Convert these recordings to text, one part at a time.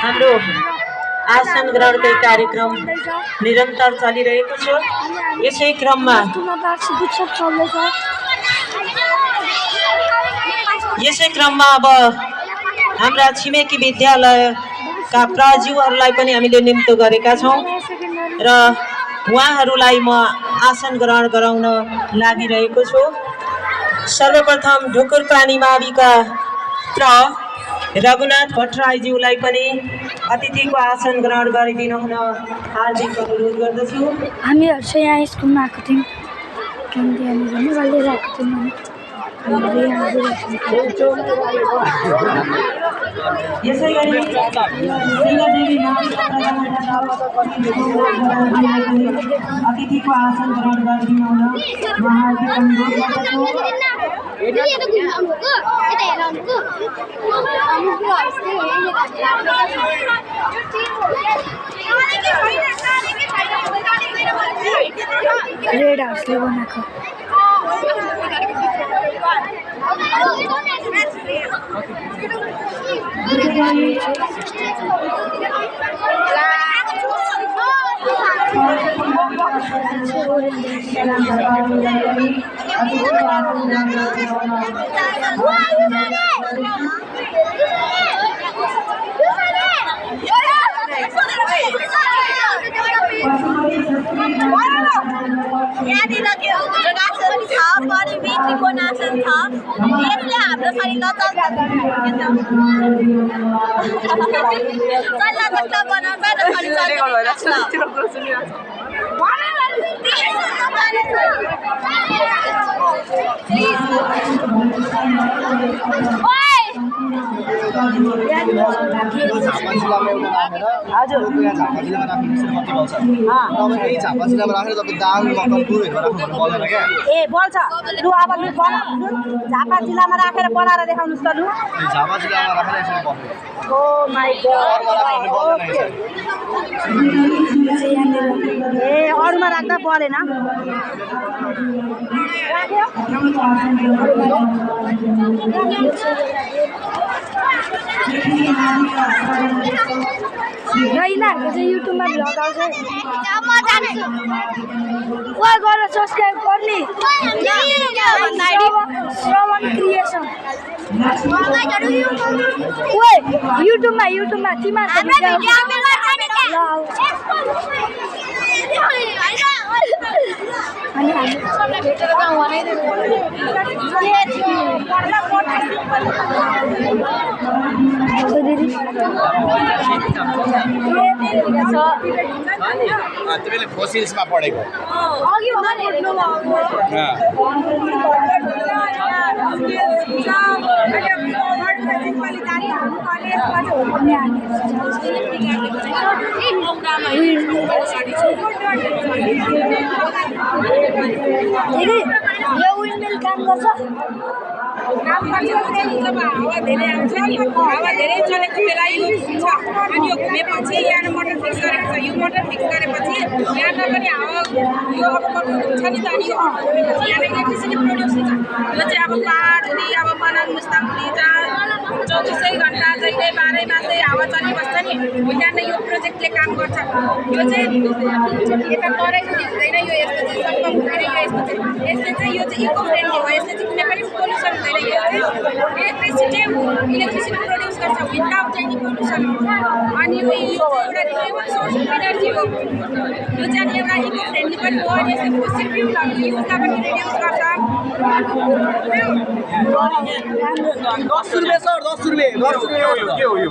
हाम्रो आसन ग्रहणकै कार्यक्रम निरन्तर चलिरहेको छ। यसै क्रममा अब हाम्रा छिमेकी विद्यालयका प्राज्यूहरूलाई पनि हामीले निम्तो गरेका छौँ र उहाँहरूलाई म आसन ग्रहण गराउन लागिरहेको छु। सर्वप्रथम ढुकुर पानी माविका रघुनाथ भट्टराईज्यूलाई पनि अतिथिको आसन ग्रहण गरिदिनु हुन हार्दिक अनुरोध गर्दछु। हामीहरू चाहिँ यहाँ स्कुलमा आएको थियौँ, यसै गरी अतिथिको आसन ग्रहण गरिदिनु हुन म हार्दिक अनुरोध गर्दछु। रेड हाउसले बनाएको यहाँनिर के योगासन छ, परिवृत्तिको नासन छ, यसले हाम्रो शरीर लचक बनाउँछ र झापा जिल्लामा राखेर तपाईँ दाङ मकनपुरहरू राख्नु क्या ए बोल्छ लु अब लु झापा जिल्लामा राखेर बनाएर देखाउनुहोस् त लु झापा जिल्लामा राखेर यसरी बस्नु ओ माई गॉड ए अरूमा राख्दा बलेन यिनीहरूको चाहिँ युट्युबमा भ्लग आउँछ गरेर सब्सक्राइब गर्ने श्रवण क्रिएसन युट्युबमा तिमीले फोसिल्समा पढेको यो विन्डमिल काम गर्छ जब हावा धेरै आउँछ हावा धेरै चलेको बेला यो छ अनि यो घुमेपछि यहाँ मोटर फिक्स गरेको छ यो मोटर फिक्स गरेपछि यहाँ पनि हावा यो अब छ नि त अनि यहाँ इलेक्ट्रिसिटी प्रड्युस हुन्छ यो चाहिँ अब पाहाडदेखि अब मनाङ मुस्ताङदेखि जहाँ 24 घण्टा जहिले 12 मासै हावा चलिबस्छ नि त्यहाँ यो प्रोजेक्टले काम गर्छ यो चाहिँ यता तराईको हुँदैन यो यस्तो चाहिँ सम्भव हुँदैन यो यस्तो चाहिँ यसले चाहिँ यो चाहिँ इको फ्रेन्डली हो यसले चाहिँ कुनै पनि पोल्युसन हुँदैन यो इलेक्ट्रिसिटी प्रड्युस गर्छ विदाउट एनी पोल्युसन अनि यो एउटा रिन्युएबल सोर्स अफ एनर्जी हो यो चाहिँ एउटा इको फ्रेन्डली पनि हो अनि यसले फोसिल फ्युलहरू युजलाई पनि रिड्युस गर्छ 10 रुपैयाँ सर 10 रुपैयाँ के हो यो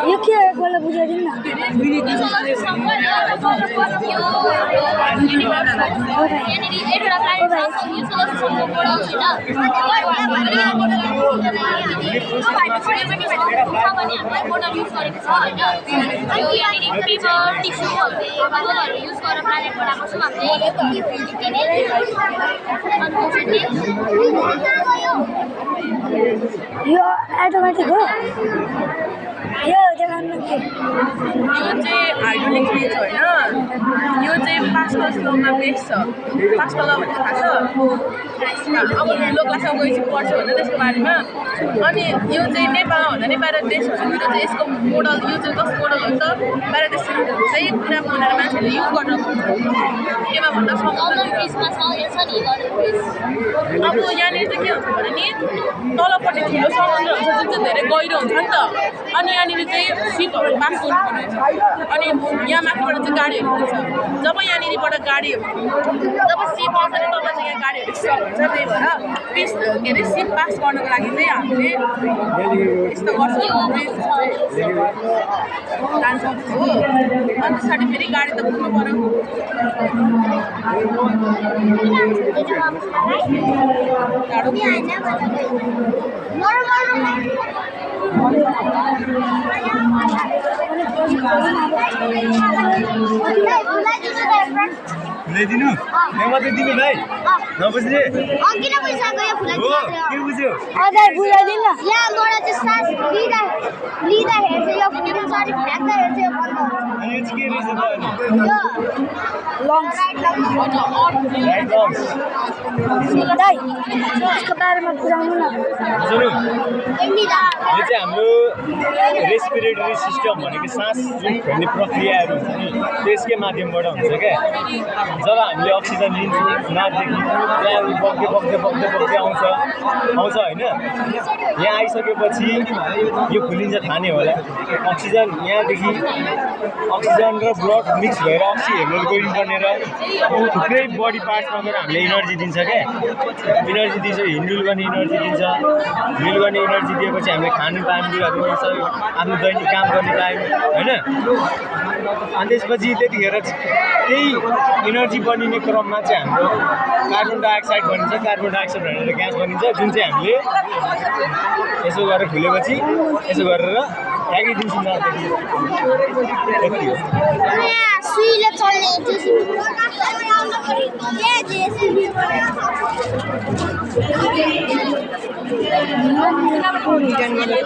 यो के हो एकपल्ट बुझाइदिनु न मोटर युज गरेको छ होइन यो यहाँनिर पेपर टिस्युहरू युज गरेर प्लानेट बनाएको छौँ हामीले यो एटोमेटिक हो यो देखाउनु के यो चाहिँ हाइड्रोलिक फ्रिज होइन यो चाहिँ पास्कल लमा बेस छ पास्कल ल भन्ने थाहा छ अब लो क्लासमा गएपछि पढ्छु होइन त्यसको बारेमा अनि यो चाहिँ नेपालमा भन्दा नि बाहिर देशहरूतिर चाहिँ यसको मोडल यो चाहिँ कस्तो मोडल हो नि त बाहिर देशतिर चाहिँ पुरा बनाएर मान्छेहरूले युज गरेर केमा भन्दा फ्रिजमा छ यो छ नि अब यहाँनिर चाहिँ के हुन्छ भने नि तलपट्टि ठुलो समुद्र हुन्छ जुन चाहिँ धेरै गहिरो हुन्छ नि त अनि यहाँनिर चाहिँ सिपहरू पास गर्नुपर्ने हुन्छ अनि यहाँ माथिबाट चाहिँ गाडीहरू हुन्छ जब यहाँनिरबाट गाडीहरू जब सिप आउँछ नि तब चाहिँ यहाँ गाडीहरू स्टप हुन्छ त्यही भएर पिस के अरे सिप पास गर्नुको लागि चाहिँ हामीले यस्तो गर्छौँ जान्छौँ हो अनि त्यसरी फेरि गाडी त कुद्नु पऱ्यो टाढो ल्याइदिनु मात्रै दिनु भाइ नबुझ्ने किन पैसाको यो फुलाई के बुझ्यो अझै बुझाइदिनु न यहाँबाट चाहिँ सास लिँदाखेरि चाहिँ यो फुल्नु सरी फ्याँक्दाखेरि चाहिँ यो बन्द हुन्छ अनि यो चाहिँ के रहेछ त लङ्स दाइ यसको बारेमा बुझाउनु न हजुर यो चाहिँ हाम्रो रेस्पिरेटरी सिस्टम भनेको सास जुन फेर्ने प्रक्रियाहरू हुन्छ नि त्यसकै माध्यमबाट हुन्छ क्या जब हामीले अक्सिजन लिन्छौँ नाकदेखि त्यहाँ बग्दै आउँछ होइन यहाँ आइसकेपछि यो खुलिन्छ खाने होला अक्सिजन यहाँदेखि अक्सिजन र ब्लड मिक्स भएर हेमोग्लोबिन बनेर थुप्रै बडी पार्ट्समा गएर हामीले इनर्जी दिन्छ क्या इनर्जी दिन्छ हिँडुल गर्ने इनर्जी दिन्छ हिँडुल गर्ने इनर्जी दिएपछि हामीले खानु टाइम दिइरहेको हुन्छ आफ्नो दैनिक काम गर्ने टाइम होइन अनि त्यसपछि त्यतिखेर त्यही इनर्जी बनिने क्रममा चाहिँ हाम्रो कार्बन डाइअक्साइड बनिन्छ कार्बन डाइअक्साइड भनेर ग्यास बनिन्छ जुन चाहिँ हामीले यसो गरेर खुलेपछि यसो गरेर फ्याँकिदिन्छौँ नदेखि यति हो सुईले चल्ने जानकारी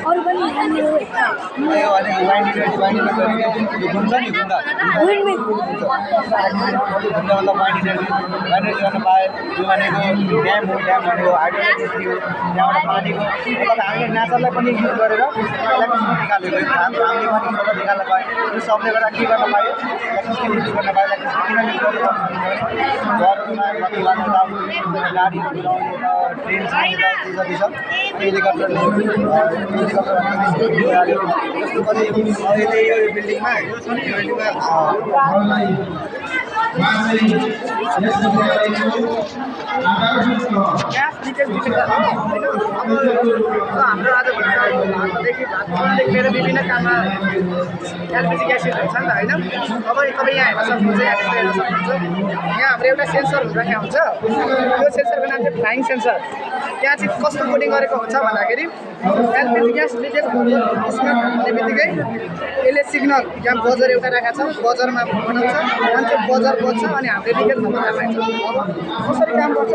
अरू पनि नेचरलाई पनि युज गरेर निकालेको हामीले पनि निकाल्न पायो यो सबले गर्दा के गर्न पायो इलेक्ट्रिसिटी युज गर्न पायो इलेक्ट्रिसिटी किन युज गर्नु घरहरूमा गाडीहरू चलाउने ट्रेन जति छ हेलिकप्टरले अहिले यो बिल्डिङमा ग्यास लिकेज हाम्रो आजदेखि लिएर विभिन्न काममा एलपिजी ग्यास युज हुन्छ नि त होइन अब तपाईँ यहाँ हेर्न सक्नुहुन्छ हेर्न सक्नुहुन्छ यहाँ हाम्रो एउटा सेन्सर राखेको हुन्छ त्यो सेन्सरको नाम चाहिँ फ्लाइङ सेन्सर त्यहाँ चाहिँ कस्तो कोडिङ गरेको हुन्छ भन्दाखेरि एलपिजी ग्यास लिकेज हुने बित्तिकै यसले सिग्नल यहाँ बजर एउटा राखेको छ बजरमा बनाउँछ अनि त्यो बजर बज्छ अनि हामीले लिकेज भन्न थाल्छ अब कसरी काम गर्छ